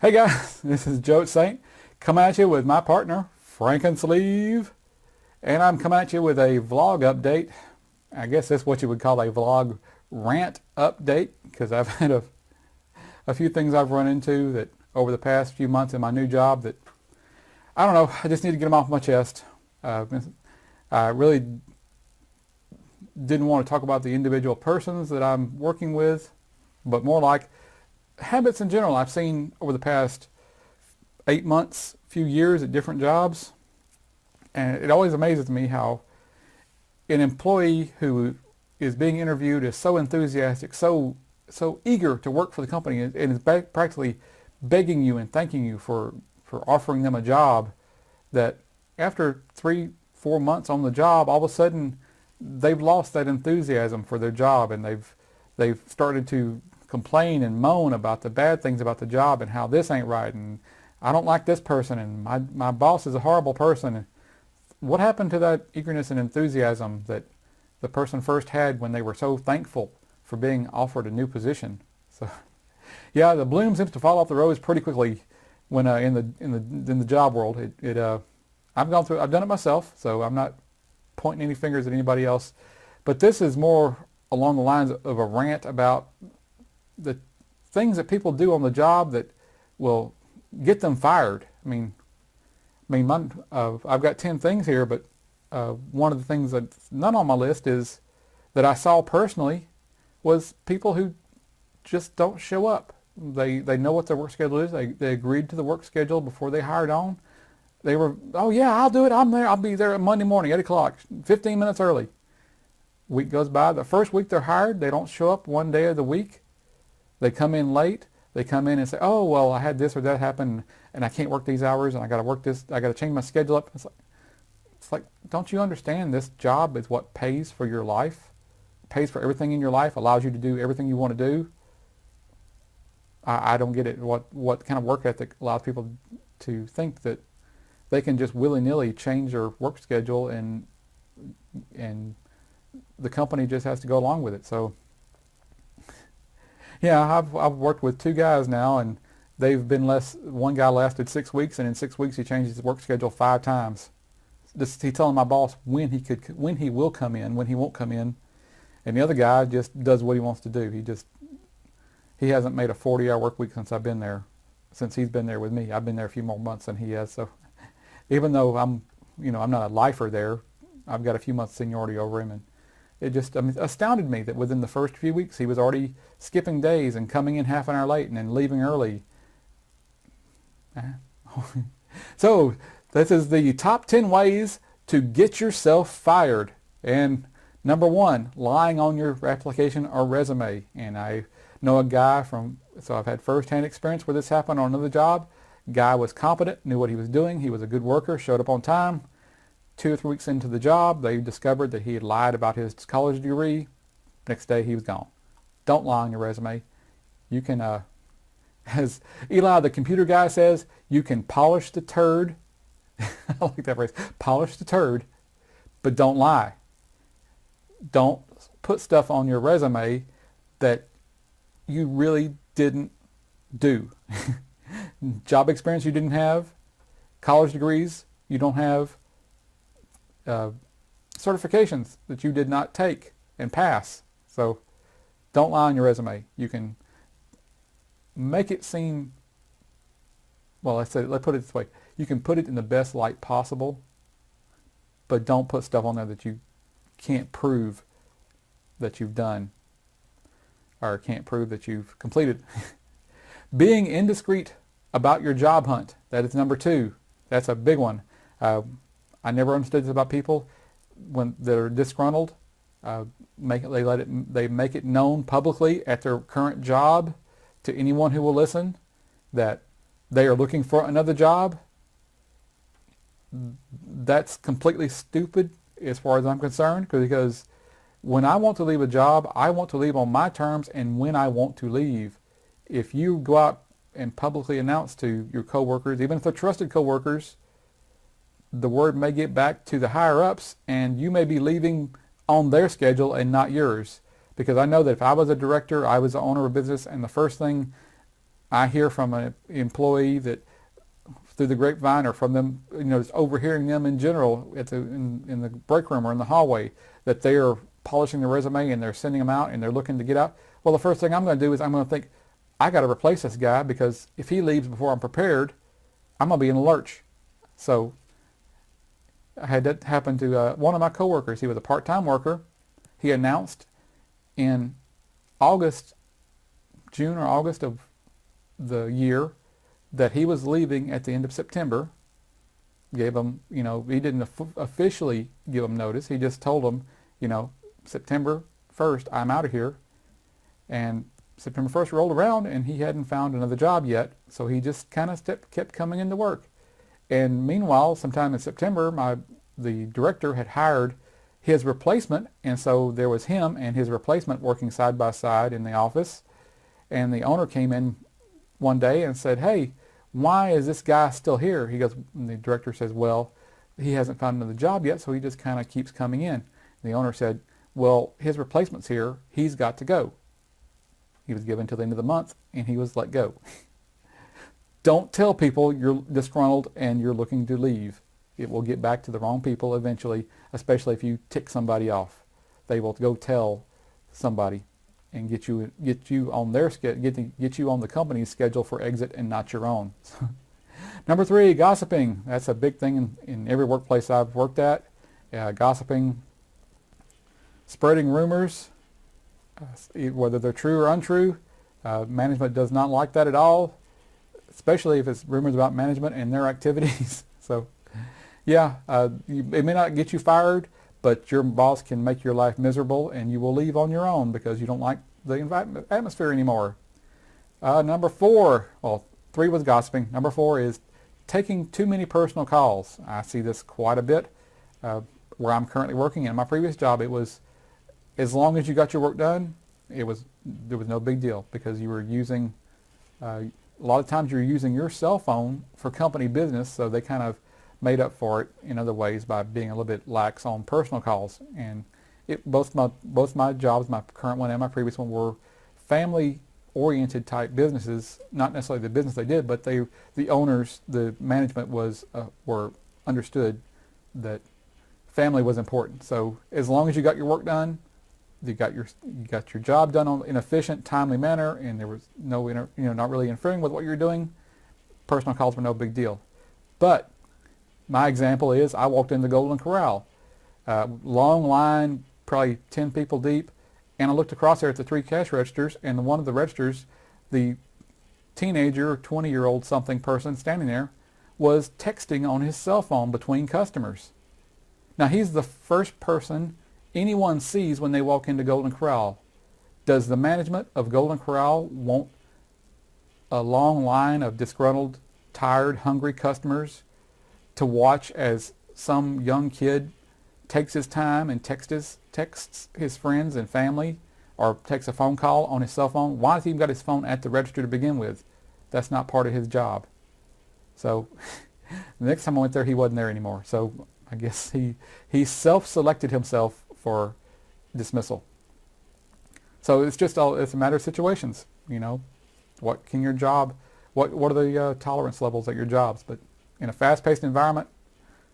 Hey guys, this is Joe Saint coming at you with my partner, Frankensleeve, and I'm coming at you with a vlog update. I guess that's what you would call a vlog rant update because I've had a few things I've run into that over the past few months in my new job that, I don't know, I just need to get them off my chest. I really didn't want to talk about the individual persons that I'm working with, but more like habits in general I've seen over the past 8 months, few years at different jobs. And it always amazes me how an employee who is being interviewed is so enthusiastic, so eager to work for the company, and is practically begging you and thanking you for offering them a job, that after 3-4 months on the job, all of a sudden they've lost that enthusiasm for their job, and they've started to complain and moan about the bad things about the job and how this ain't right, and I don't like this person, and my boss is a horrible person. And what happened to that eagerness and enthusiasm that the person first had when they were so thankful for being offered a new position? So yeah, the bloom seems to fall off the rose pretty quickly when in the job world. I've done it myself, so I'm not pointing any fingers at anybody else, but this is more along the lines of a rant about the things that people do on the job that will get them fired. I've got 10 things here, but one of the things that's none on my list is that I saw personally was people who just don't show up. They know what their work schedule is. They agreed to the work schedule before they hired on. They were, oh yeah, I'll do it. I'm there. I'll be there Monday morning, 8 o'clock, 15 minutes early. Week goes by. The first week they're hired, they don't show up one day of the week. They come in late. They come in and say, oh, well, I had this or that happen, and I can't work these hours, and I got to work this. I got to change my schedule up. It's like, don't you understand? This job is what pays for your life, pays for everything in your life, allows you to do everything you want to do. I don't get it. What kind of work ethic allows people to think that they can just willy-nilly change their work schedule and the company just has to go along with it? So yeah, I've worked with 2 guys now, and they've been less. One guy lasted 6 weeks, and in 6 weeks he changed his work schedule 5 times. He's telling my boss when he will come in, when he won't come in, and the other guy just does what he wants to do. He hasn't made a 40-hour work week since I've been there, since he's been there with me. I've been there a few more months than he has. So even though I'm not a lifer there, I've got a few months seniority over him, and it just astounded me that within the first few weeks he was already skipping days and coming in half an hour late and then leaving early. So this is the top 10 ways to get yourself fired. And number 1, lying on your application or resume. And I know a guy so I've had first-hand experience where this happened on another job. Guy was competent, knew what he was doing, he was a good worker, showed up on time. 2 or 3 weeks into the job, they discovered that he had lied about his college degree. Next day, he was gone. Don't lie on your resume. You can, as Eli, the computer guy, says, you can polish the turd. I like that phrase. Polish the turd, but don't lie. Don't put stuff on your resume that you really didn't do. Job experience you didn't have, college degrees you don't have, certifications that you did not take and pass. So don't lie on your resume. You can make it seem, well, let's put it this way. You can put it in the best light possible, but don't put stuff on there that you can't prove that you've done or can't prove that you've completed. Being indiscreet about your job hunt. That is number 2. That's a big one. I never understood this about people when they're disgruntled. They make it known publicly at their current job to anyone who will listen that they are looking for another job. That's completely stupid as far as I'm concerned, because when I want to leave a job, I want to leave on my terms and when I want to leave. If you go out and publicly announce to your coworkers, even if they're trusted coworkers, the word may get back to the higher ups and you may be leaving on their schedule and not yours. Because I know that if I was a director, I was the owner of a business, and the first thing I hear from an employee that through the grapevine or from them, just overhearing them in general in the break room or in the hallway, that they are polishing their resume and they're sending them out and they're looking to get out. Well, the first thing I'm going to do is I'm going to think, I got to replace this guy, because if he leaves before I'm prepared, I'm going to be in a lurch. So I had that happen to one of my coworkers. He was a part-time worker. He announced in June or August of the year that he was leaving at the end of September. Gave him, he didn't officially give him notice. He just told him, September 1st, I'm out of here. And September 1st rolled around and he hadn't found another job yet. So he just kind of kept coming into work. And meanwhile, sometime in September, the director had hired his replacement. And so there was him and his replacement working side by side in the office. And the owner came in one day and said, hey, why is this guy still here? He goes, and the director says, well, he hasn't found another job yet, so he just kind of keeps coming in. And the owner said, well, his replacement's here. He's got to go. He was given till the end of the month, and he was let go. Don't tell people you're disgruntled and you're looking to leave. It will get back to the wrong people eventually, especially if you tick somebody off. They will go tell somebody and get you on their get you on the company's schedule for exit and not your own. Number 3, gossiping. That's a big thing in every workplace I've worked at. Gossiping, spreading rumors, whether they're true or untrue. Management does not like that at all, especially if it's rumors about management and their activities. So, yeah, it may not get you fired, but your boss can make your life miserable and you will leave on your own because you don't like the atmosphere anymore. Number 4, well, 3 was gossiping. Number 4 is taking too many personal calls. I see this quite a bit where I'm currently working. In my previous job, it was as long as you got your work done, there was no big deal, because you were using, a lot of times you're using your cell phone for company business, so they kind of made up for it in other ways by being a little bit lax on personal calls. And both my jobs, my current one and my previous one, were family-oriented type businesses. Not necessarily the business they did, but the owners, the management were understood that family was important. So as long as you got your work done, you got your job done in an efficient, timely manner, and there was no not really interfering with what you're doing, personal calls were no big deal. But my example is I walked in the Golden Corral, long line, probably 10 people deep, and I looked across there at the 3 cash registers, and one of the registers, the teenager, 20-year-old something person standing there, was texting on his cell phone between customers. Now, he's the first person anyone sees when they walk into Golden Corral. Does the management of Golden Corral want a long line of disgruntled, tired, hungry customers to watch as some young kid takes his time and texts his friends and family, or takes a phone call on his cell phone? Why has he even got his phone at the register to begin with? That's not part of his job. So the next time I went there, he wasn't there anymore. So I guess he self-selected himself for dismissal. So it's a matter of situations. What can your job? What are the tolerance levels at your jobs? But in a fast-paced environment,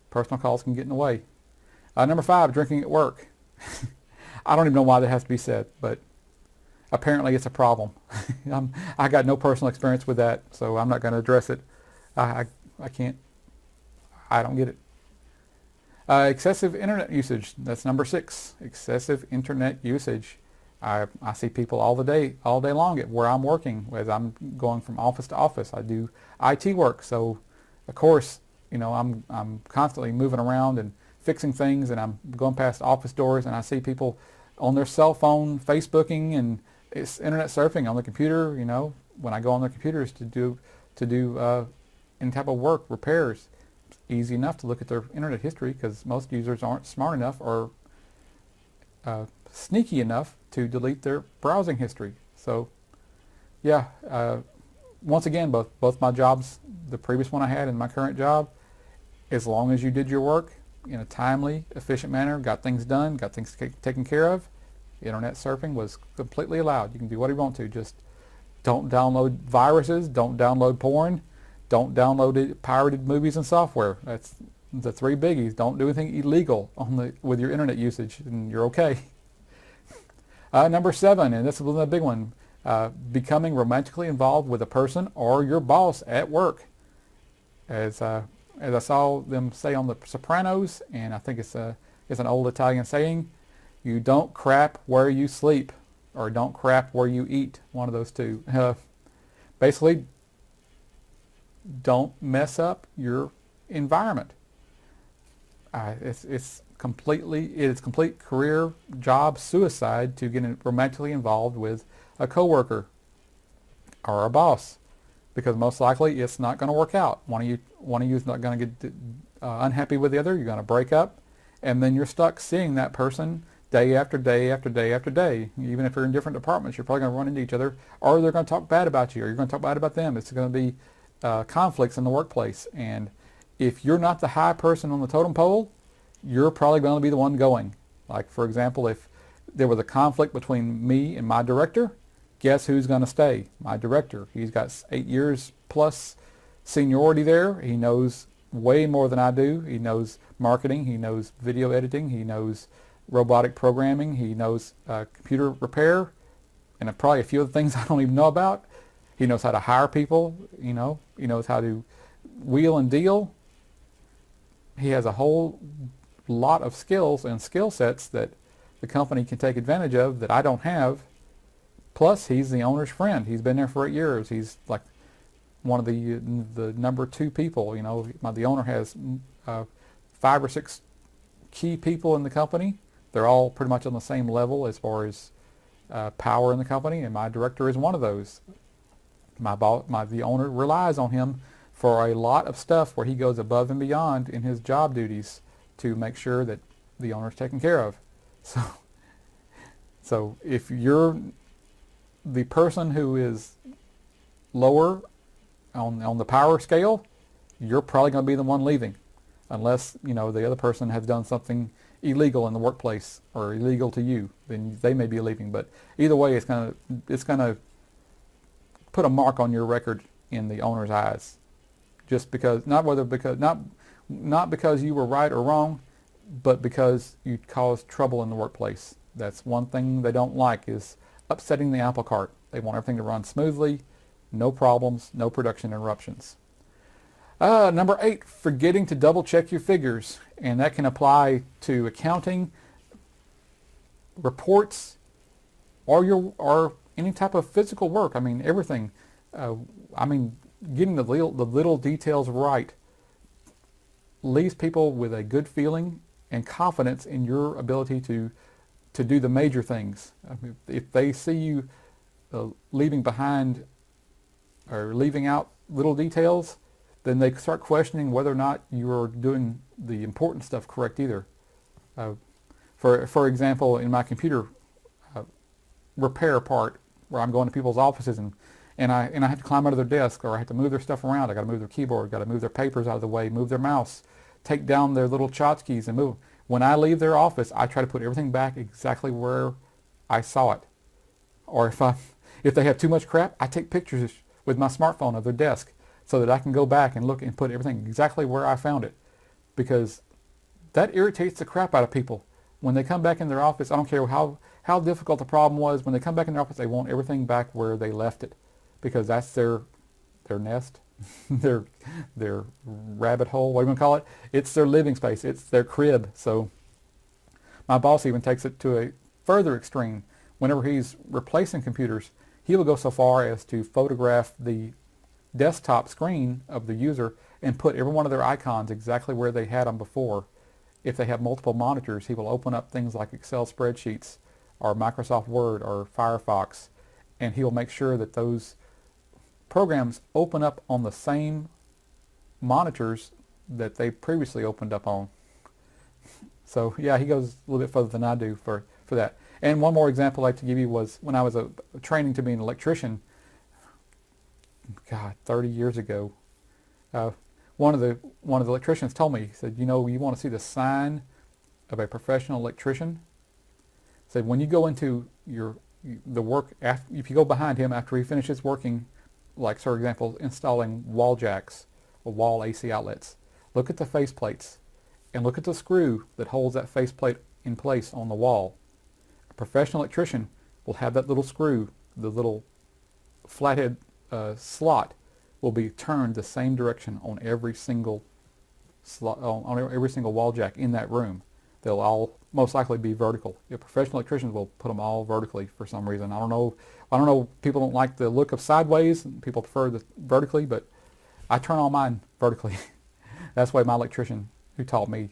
personal calls can get in the way. Number 5, drinking at work. I don't even know why that has to be said, but apparently it's a problem. I got no personal experience with that, so I'm not going to address it. I can't. I don't get it. Excessive internet usage. That's number 6. Excessive internet usage. I see people all day long at where I'm working, as I'm going from office to office. I do IT work, so of course, I'm constantly moving around and fixing things, and I'm going past office doors, and I see people on their cell phone Facebooking and it's internet surfing on the computer. When I go on their computers to do any type of work, repairs, it's easy enough to look at their internet history because most users aren't smart enough or sneaky enough to delete their browsing history. So, yeah. Once again, both my jobs, the previous one I had and my current job, as long as you did your work in a timely, efficient manner, got things done, got things taken care of, internet surfing was completely allowed. You can do whatever you want to. Just Don't download viruses. Don't download porn. Don't download pirated movies and software. That's the three biggies. Don't do anything illegal with your internet usage, and you're okay. Number 7, and this is the big one, becoming romantically involved with a person or your boss at work. As I saw them say on The Sopranos, and I think it's an old Italian saying, you don't crap where you sleep, or don't crap where you eat, one of those two. Basically, don't mess up your environment. It's complete career job suicide to get romantically involved with a coworker or a boss, because most likely it's not going to work out. One of you is not going to get unhappy with the other. You're going to break up, and then you're stuck seeing that person day after day after day after day. Even if you're in different departments, you're probably going to run into each other, or they're going to talk bad about you, or you're going to talk bad about them. It's going to be conflicts in the workplace, and if you're not the high person on the totem pole, you're probably going to be the one going. Like, for example, if there was a conflict between me and my director, guess who's going to stay? My director. He's got 8 years plus seniority there. He knows way more than I do. He knows marketing. He knows video editing. He knows robotic programming. He knows computer repair, and probably a few other things I don't even know about. He knows how to hire people. He knows how to wheel and deal. He has a whole lot of skills and skill sets that the company can take advantage of that I don't have. Plus, he's the owner's friend. He's been there for 8 years. He's like one of the number 2 people. The owner has 5 or 6 key people in the company. They're all pretty much on the same level as far as power in the company, and my director is one of those. The owner relies on him for a lot of stuff where he goes above and beyond in his job duties to make sure that the owner's taken care of. So if you're the person who is lower on the power scale, you're probably going to be the one leaving, unless the other person has done something illegal in the workplace or illegal to you. Then they may be leaving. But either way, it's going to put a mark on your record in the owner's eyes, just because not because you were right or wrong, but because you caused trouble in the workplace. That's one thing they don't like, is upsetting the apple cart. They want everything to run smoothly, no problems, no production interruptions. Number 8, forgetting to double check your figures, and that can apply to accounting, reports, or any type of physical work. I mean, everything. Getting the little details right leaves people with a good feeling and confidence in your ability to do the major things. If they see you leaving behind or leaving out little details, then they start questioning whether or not you're doing the important stuff correct either. For example, in my computer repair part, where I'm going to people's offices and I have to climb under their desk, or I have to move their stuff around. I got to move their keyboard, got to move their papers out of the way, move their mouse, take down their little tchotchkes and move. When I leave their office, I try to put everything back exactly where I saw it. Or if they have too much crap, I take pictures with my smartphone of their desk so that I can go back and look and put everything exactly where I found it. Because that irritates the crap out of people. When they come back in their office, I don't care how difficult the problem was, when they come back in their office, they want everything back where they left it. Because that's their nest, their rabbit hole, what do you want to call it? It's their living space. It's their crib. So my boss even takes it to a further extreme. Whenever he's replacing computers, he will go so far as to photograph the desktop screen of the user and put every one of their icons exactly where they had them before. If they have multiple monitors, he will open up things like Excel spreadsheets or Microsoft Word or Firefox, and he will make sure that those programs open up on the same monitors that they previously opened up on. So yeah, he goes a little bit further than I do for that. And one more example I'd like to give you was when I was training to be an electrician, 30 years ago. One of the electricians told me, he said, you want to see the sign of a professional electrician? He said, when you go into your the work, if you go behind him after he finishes working, like for example, installing wall jacks or wall AC outlets, look at the face plates and look at the screw that holds that face plate in place on the wall. A professional electrician will have that little screw, the little flathead slot will be turned the same direction on every single slot, on every single wall jack in that room. They'll all most likely be vertical. Professional electricians will put them all vertically for some reason. I don't know. People don't like the look of sideways. People prefer the vertically, but I turn all mine vertically. That's why my electrician who taught me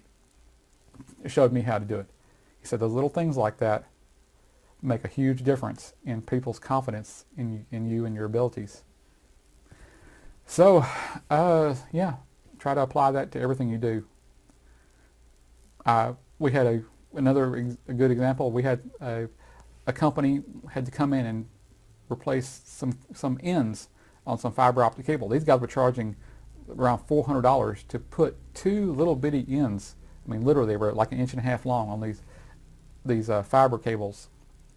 showed me how to do it. He said those little things like that make a huge difference in people's confidence in you and your abilities. So, yeah, try to apply that to everything you do. We had another good example. We had a company had to come in and replace some ends on some fiber optic cable. These guys were charging around $400 to put two little bitty ends. I mean, literally, they were like 1.5 inches long on these fiber cables,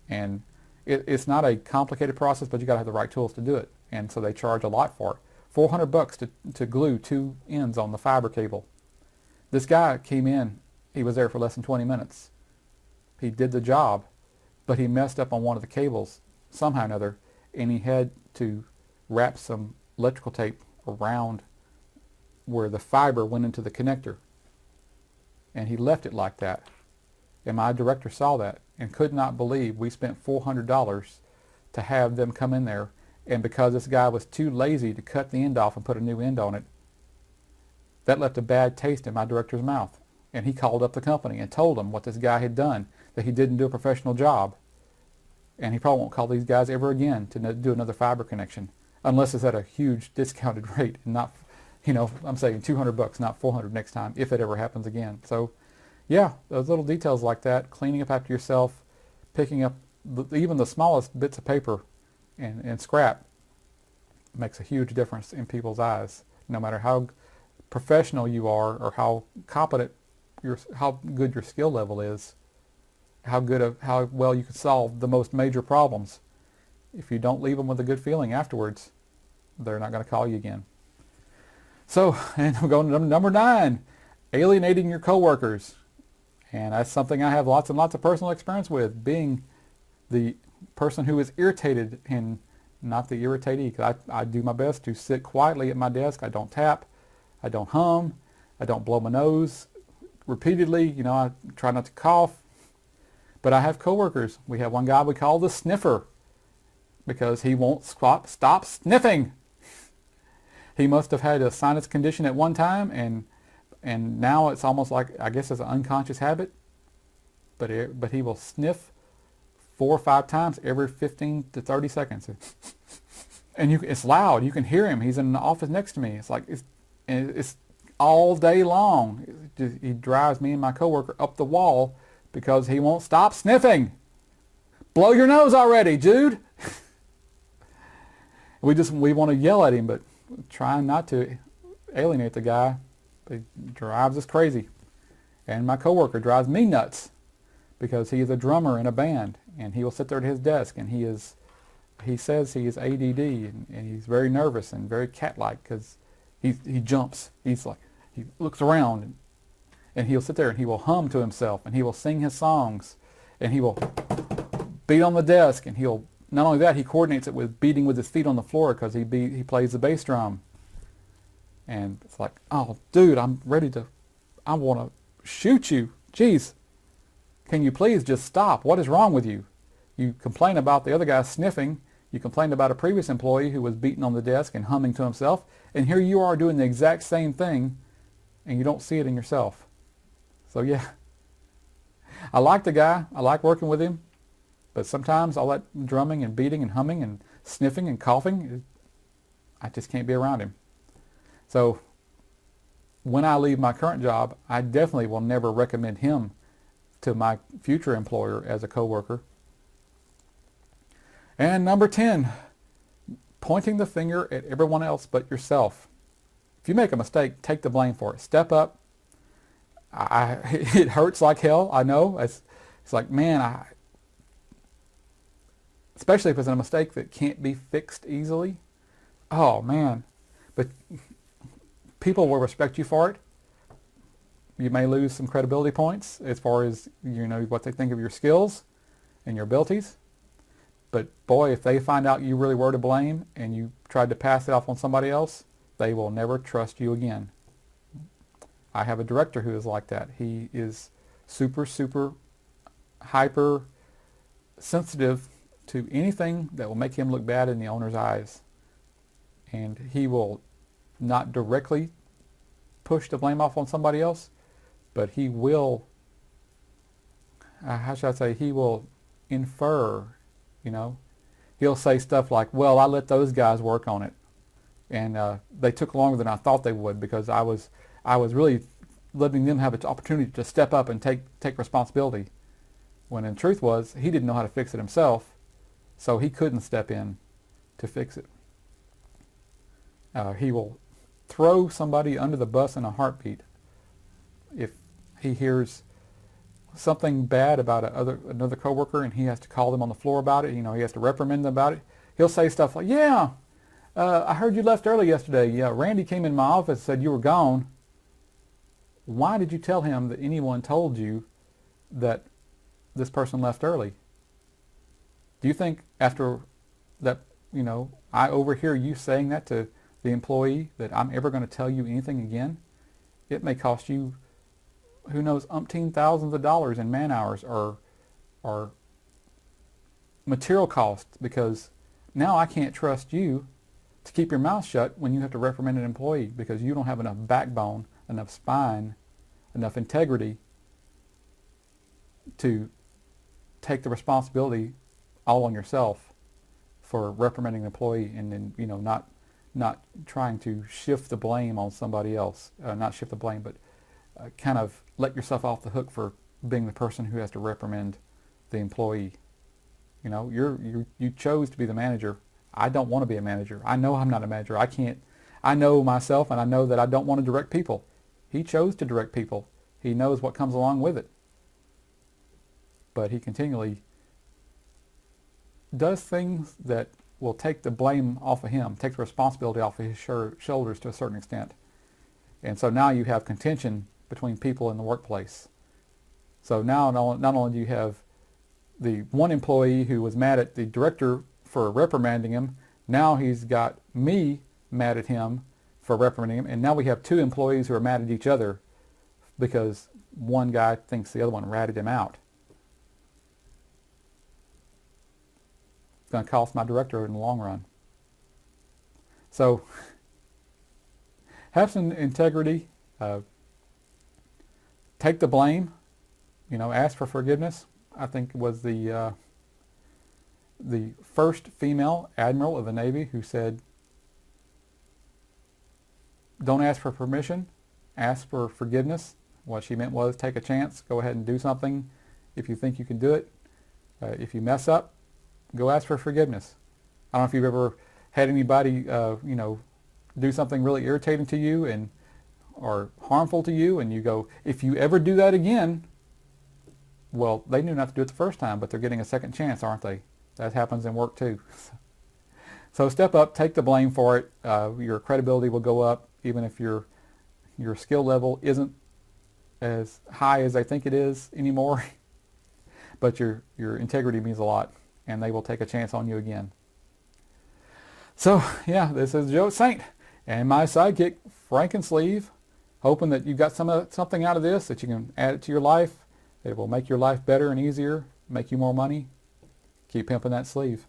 and it's not a complicated process, but you got to have the right tools to do it. And so they charge a lot for it. $400 to glue two ends on the fiber cable. This guy came in. He was there for less than 20 minutes. He did the job, but he messed up on one of the cables somehow or another, and he had to wrap some electrical tape around where the fiber went into the connector. And he left it like that. And my director saw that and could not believe we spent $400 to have them come in there. And because this guy was too lazy to cut the end off and put a new end on it, that left a bad taste in my director's mouth. And he called up the company and told them what this guy had done, that he didn't do a professional job. And he probably won't call these guys ever again to do another fiber connection, unless it's at a huge discounted rate and not, I'm saying $200, not $400 next time, if it ever happens again. So, yeah, those little details like that, cleaning up after yourself, picking up even the smallest bits of paper and scrap makes a huge difference in people's eyes, no matter how professional you are or how competent, how good your skill level is, how well you can solve the most major problems. If you don't leave them with a good feeling afterwards, they're not going to call you again. So, and we're going to number 9, alienating your coworkers. And that's something I have lots and lots of personal experience with, being the person who is irritated and not the irritatee. 'Cause I do my best to sit quietly at my desk. I don't tap. I don't hum. I don't blow my nose repeatedly. I try not to cough. But I have coworkers. We have one guy we call the sniffer because he won't stop sniffing. He must have had a sinus condition at one time, and now it's almost like, I guess it's an unconscious habit. But he will sniff 4 or 5 times every 15 to 30 seconds. And it's loud. You can hear him. He's in the office next to me. It's like it's all day long. He drives me and my coworker up the wall because he won't stop sniffing. Blow your nose already, dude. We want to yell at him, but trying not to alienate the guy. He drives us crazy. And my coworker drives me nuts because he is a drummer in a band, and he will sit there at his desk, and he says he is ADD, and he's very nervous and very cat-like because he jumps. He's like, he looks around, and he'll sit there and he will hum to himself, and he will sing his songs, and he will beat on the desk, and he'll, not only that, he coordinates it with beating with his feet on the floor because he plays the bass drum. And it's like, oh, dude, I want to shoot you. Jeez, can you please just stop? What is wrong with you? You complain about the other guy sniffing. You complained about a previous employee who was beating on the desk and humming to himself. And here you are doing the exact same thing, and you don't see it in yourself. So, yeah, I like the guy. I like working with him. But sometimes all that drumming and beating and humming and sniffing and coughing, I just can't be around him. So when I leave my current job, I definitely will never recommend him to my future employer as a coworker. And number 10, pointing the finger at everyone else but yourself. If you make a mistake, take the blame for it. Step up. It hurts like hell, I know. It's like, man, especially if it's a mistake that can't be fixed easily. Oh man, but people will respect you for it. You may lose some credibility points as far as what they think of your skills and your abilities. But boy, if they find out you really were to blame and you tried to pass it off on somebody else, they will never trust you again. I have a director who is like that. He is super, super hyper sensitive to anything that will make him look bad in the owner's eyes. And he will not directly push the blame off on somebody else, but he will, how should I say, he will infer, He'll say stuff like, well, I let those guys work on it. And they took longer than I thought they would because I was really letting them have an opportunity to step up and take responsibility. When in truth was, he didn't know how to fix it himself, so he couldn't step in to fix it. He will throw somebody under the bus in a heartbeat if he hears something bad about another coworker and he has to call them on the floor about it. He has to reprimand them about it. He'll say stuff like, yeah, I heard you left early yesterday. Yeah, Randy came in my office and said you were gone. Why did you tell him that anyone told you that this person left early? Do you think after that, I overhear you saying that to the employee that I'm ever going to tell you anything again? It may cost you, who knows, umpteen thousands of dollars in man hours or material costs, because now I can't trust you to keep your mouth shut when you have to reprimand an employee because you don't have enough backbone, enough spine, enough integrity to take the responsibility all on yourself for reprimanding an employee and then, not trying to shift the blame on somebody else. Not shift the blame, but kind of let yourself off the hook for being the person who has to reprimand the employee. You chose to be the manager. I don't want to be a manager. I know I'm not a manager. I know myself, and I know that I don't want to direct people. He chose to direct people. He knows what comes along with it. But he continually does things that will take the blame off of him, take the responsibility off of his shoulders to a certain extent. And so now you have contention between people in the workplace. So now not only do you have the one employee who was mad at the director for reprimanding him, now he's got me mad at him for reprimanding him, and now we have two employees who are mad at each other because one guy thinks the other one ratted him out. It's going to cost my director in the long run. So have some integrity. Take the blame. Ask for forgiveness. I think it was the first female admiral of the Navy who said, don't ask for permission, ask for forgiveness. What she meant was take a chance, go ahead and do something if you think you can do it. If you mess up, go ask for forgiveness. I don't know if you've ever had anybody, do something really irritating to you or harmful to you, and you go, if you ever do that again, well, they knew not to do it the first time, but they're getting a second chance, aren't they? That happens in work too. So step up, take the blame for it. Your credibility will go up, even if your skill level isn't as high as they think it is anymore. But your integrity means a lot, and they will take a chance on you again. So yeah, this is Joe Saint and my sidekick Frankensleeve, hoping that you got something out of this, that you can add it to your life. It will make your life better and easier, make you more money. Keep pimping that sleeve.